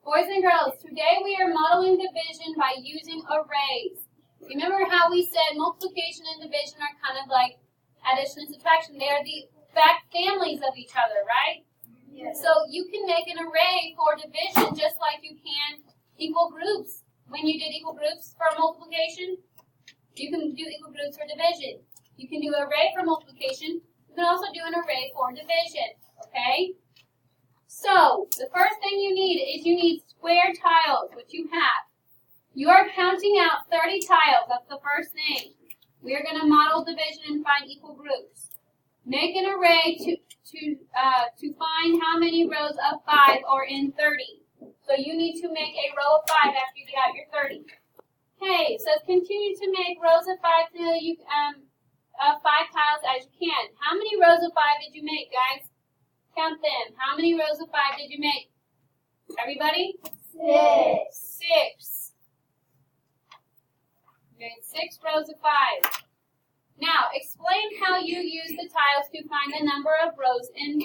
Boys and girls, today we are modeling division by using arrays. Remember how we said multiplication and division are kind of like addition and subtraction. They are the back families of each other, right? Yes. So you can make an array for division just like you can equal groups. When you did equal groups for multiplication, you can do equal groups for division. You can do an array for multiplication. You can also do an array for division, okay? So, the first thing you need is you need square tiles, which you have. You are counting out 30 tiles. That's the first thing. We are going to model division and find equal groups. Make an array to find how many rows of 5 are in 30. So you need to make a row of 5 after you get out your 30. Okay, so continue to make rows of 5 till you 5 tiles as you can. How many rows of 5 did you make, guys? Count them. How many rows of 5 did you make? Everybody? 6. You made 6 rows of 5. Now, explain how you use the tiles to find the number of rows in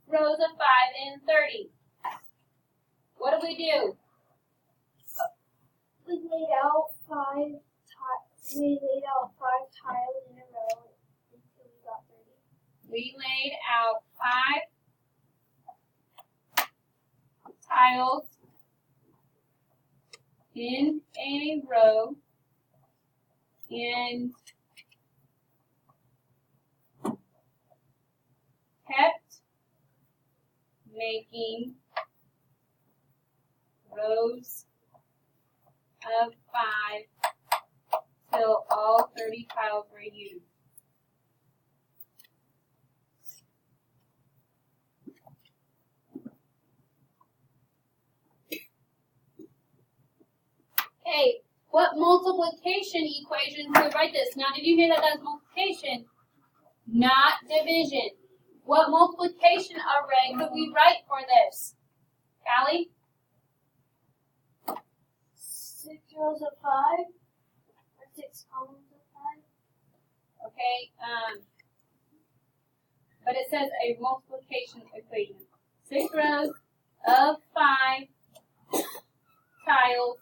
rows of 5 in 30. What do we do? We laid out 5 tiles in a row until we got 30. We laid out 5 tiles in a row and kept making rows of 5 till all 30 tiles were used. Okay, what multiplication equation do we write this? Now, did you hear that that's multiplication, not division? What multiplication array could we write for this? Callie? 6 rows of 5, or 6 columns of 5. Okay, but it says a multiplication equation. 6 rows of 5 tiles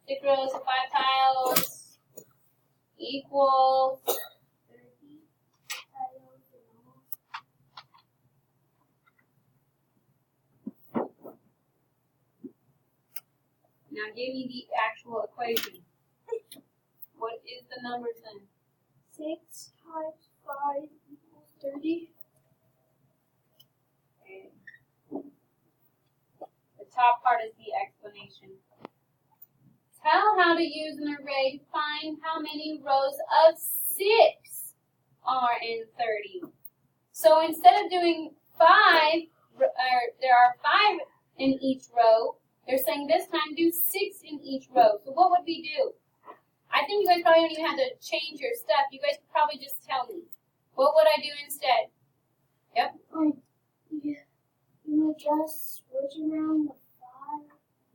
Six rows of 5 tiles equals 30 tiles in all. Now give me the actual equation. What is the numbers then? 6 times 5 equals 30. Okay. The top part is the explanation. Tell how to use an array to find how many rows of 6 are in 30. So instead of doing 5, there are 5 in each row, they're saying this time do 6 in each row. So what would we do? I think you guys probably don't even have to change your stuff. You guys could probably just tell me. What would I do instead? Yep. Yeah. You would just switch around the 5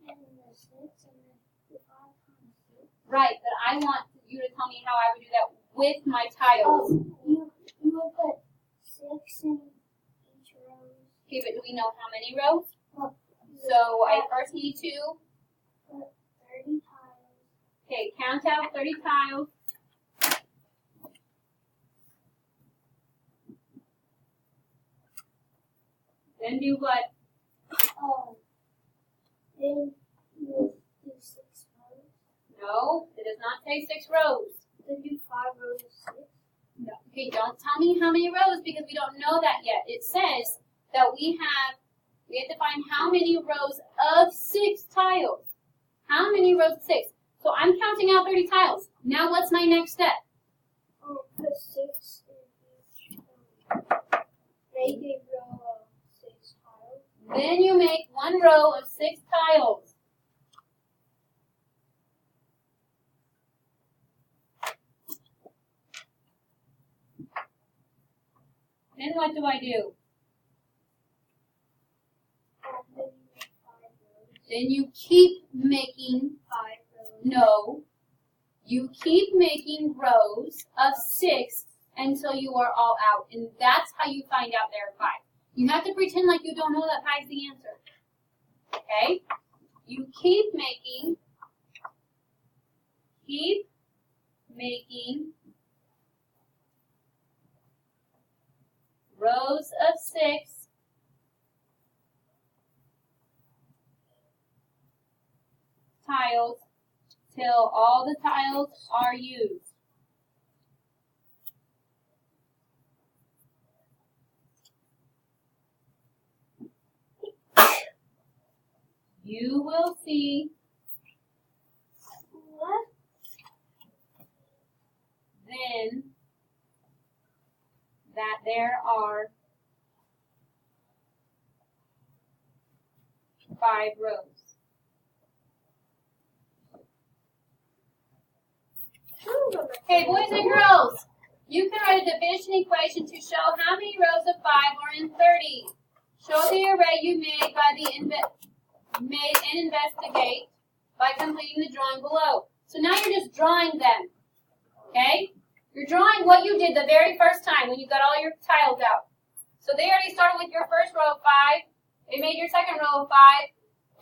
and the 6 and then the 5 times 6. Right, but I want you to tell me how I would do that with my tiles. You would put 6 in each row. Okay, but do we know how many rows? Well, So I first need to, put 30 tiles. okay, count out 30 tiles. Then do what? Then you would do 6 rows. No, it does not say 6 rows. Then do 5 rows of 6. No. Okay, don't tell me how many rows because we don't know that yet. It says that we have to find how many rows of 6 tiles. How many rows of 6? So I'm counting out 30 tiles. Now what's my next step? Put 6 in each row. Make a row of 6 tiles. Then you make one row of 6 tiles. Then what do I do? And then you make 5 rows. Then you keep making, 5 rows. no, you keep making rows of 6 until you are all out. And that's how you find out there are 5. You have to pretend like you don't know that 5 is the answer. Okay? You keep making rows of 6 tiles till all the tiles are used. You will see then that there are 5 rows. Okay, boys and girls, you can write a division equation to show how many rows of 5 are in 30. Show the array you made and investigate by completing the drawing below. So now you're just drawing them. Okay? You're drawing what you did the very first time when you got all your tiles out. So they already started with your first row of 5. They made your second row of 5.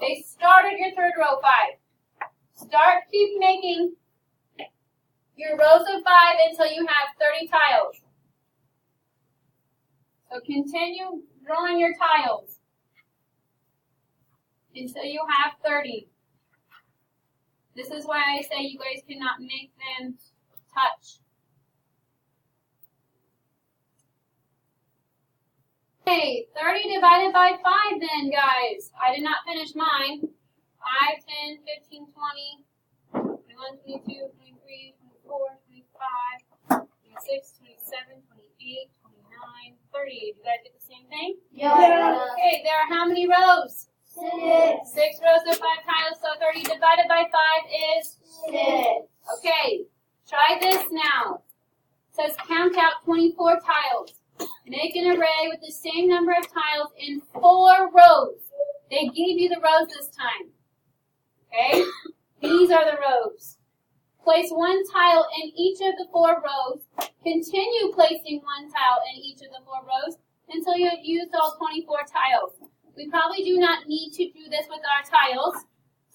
They started your third row of 5. Keep making your rows of 5 until you have 30 tiles. So continue drawing your tiles until you have 30. This is why I say you guys cannot make them touch. Okay, 30 divided by 5 then, guys. I did not finish mine. 5, 10, 15, 20, 21, 22, 23, 24, 25, 26, 27, 28, 29, 30. Did you guys get the same thing? Yeah. Okay, there are how many rows? 6. 6 rows of 5 tiles, so 30 divided by 5 is 6. Okay, try this now. It says count out 24 tiles. Make an array with the same number of tiles in 4 rows. They gave you the rows this time. Okay? These are the rows. Place 1 tile in each of the 4 rows. Continue placing 1 tile in each of the 4 rows until you have used all 24 tiles. We probably do not need to do this with our tiles,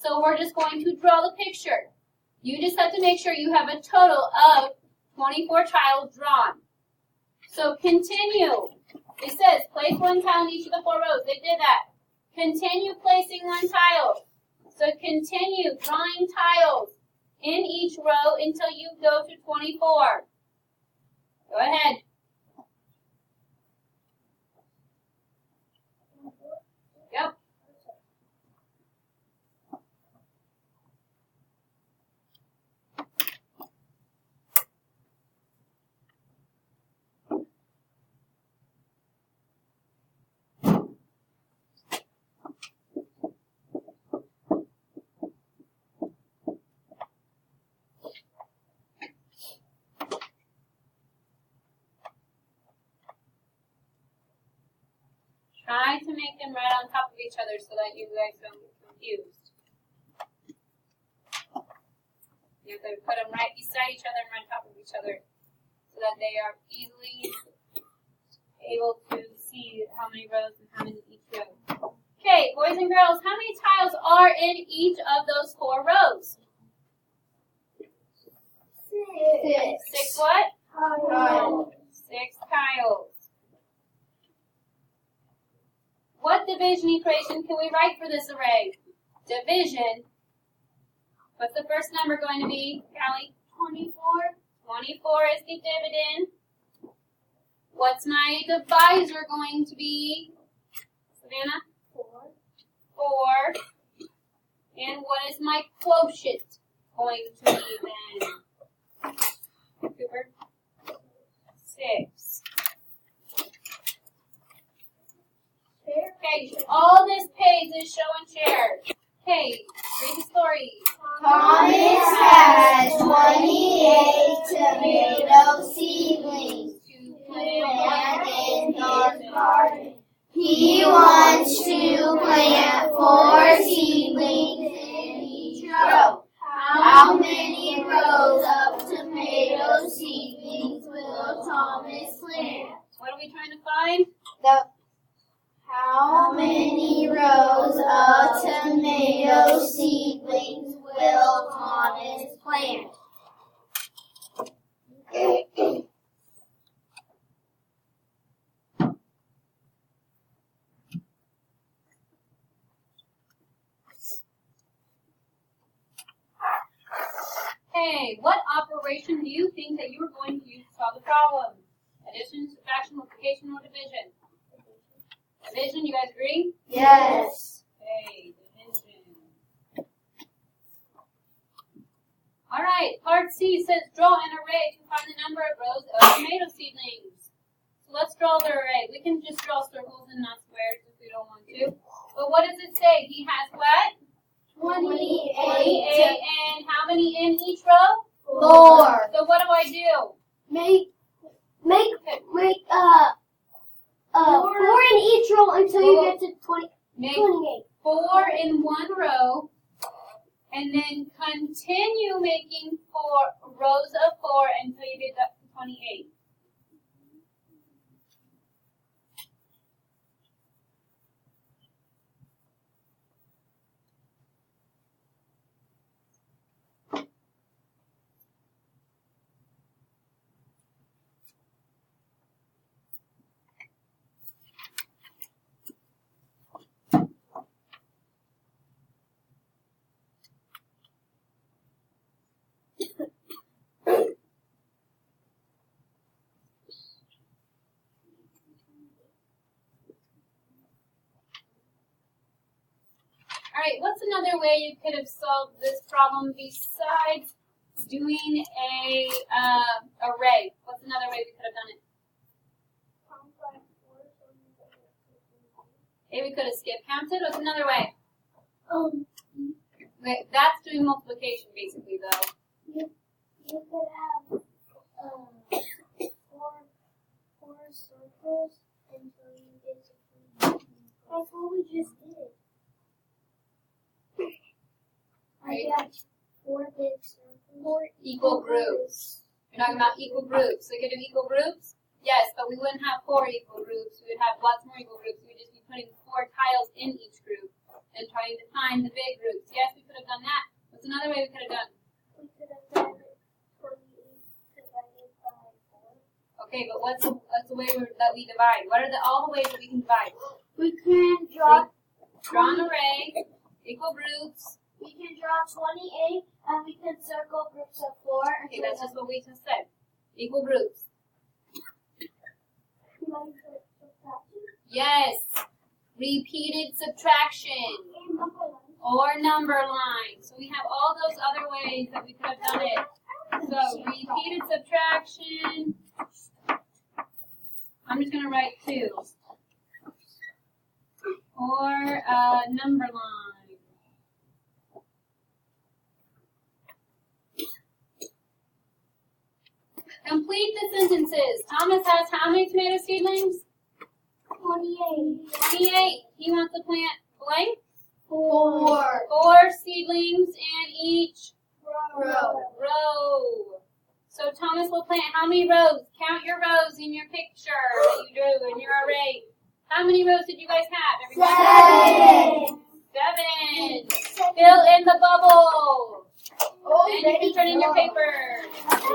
so we're just going to draw the picture. You just have to make sure you have a total of 24 tiles drawn. So continue. It says place 1 tile in each of the 4 rows. They did that. Continue placing 1 tile. So continue drawing tiles in each row until you go to 24. Go ahead. Yep. Try to make them right on top of each other so that you guys don't get confused. You have to put them right beside each other and right on top of each other so that they are easily able to see how many rows and how many each row. Okay, boys and girls, how many tiles are in each of those 4 rows? 6. 6 what? 6 tiles. What division equation can we write for this array? Division. What's the first number going to be, Callie? 24. 24 is the dividend. What's my divisor going to be? Savannah? 4. 4. And what is my quotient going to be then? Cooper? 6. Okay, all this page is show and share. Okay, read the story. Thomas has 28 tomato seedlings To plant in his garden. He wants to plant 4 seedlings in each row. How many rows of tomato seedlings will Thomas plant? What are we trying to find? How many rows of tomato seedlings will Thomas plant? Hey, what operation do you think that you are going to use to solve the problem? Addition, subtraction, multiplication, or division? Division, you guys agree? Yes. Okay, division. Alright, part C says draw an array to find the number of rows of tomato seedlings. So let's draw the array. We can just draw circles and not squares if we don't want to. But what does it say? He has what? 28. 28, and how many in each row? 4. So what do I do? Make 4 in each row until you get to 28. Make 4 in one row, and then continue making 4 rows of 4 until you get up to 28. Alright, what's another way you could have solved this problem besides doing a array? What's another way we could have done it? Okay, we could have skip counted. What's another way? Wait, that's doing multiplication basically though. You could have 4 circles until you get to 3. That's what we just did. I got 4 big circles. 4 Equal groups. You're talking about equal groups. So we could do equal groups? Yes, but we wouldn't have 4 equal groups. We would have lots more equal groups. We would just be putting 4 tiles in each group and trying to find the big groups. Yes, we could have done that. What's another way we could have done? We could have done 28 divided by 4. Okay, but what's the way that we divide? What are all the ways that we can divide? We can draw an array, equal groups. We can draw 28 and we can circle groups of 4. Okay, that's just what we just said. Equal groups. Yes. Repeated subtraction. Or number line. So we have all those other ways that we could have done it. So repeated subtraction. I'm just going to write 2. Or number line. Complete the sentences. Thomas has how many tomato seedlings? 28. 28. He wants to plant blank? 4. 4 seedlings in each row. So Thomas will plant how many rows? Count your rows in your picture that you drew in your array. How many rows did you guys have? 7. 7. Fill in the bubble. Oh, And you can turn in your paper.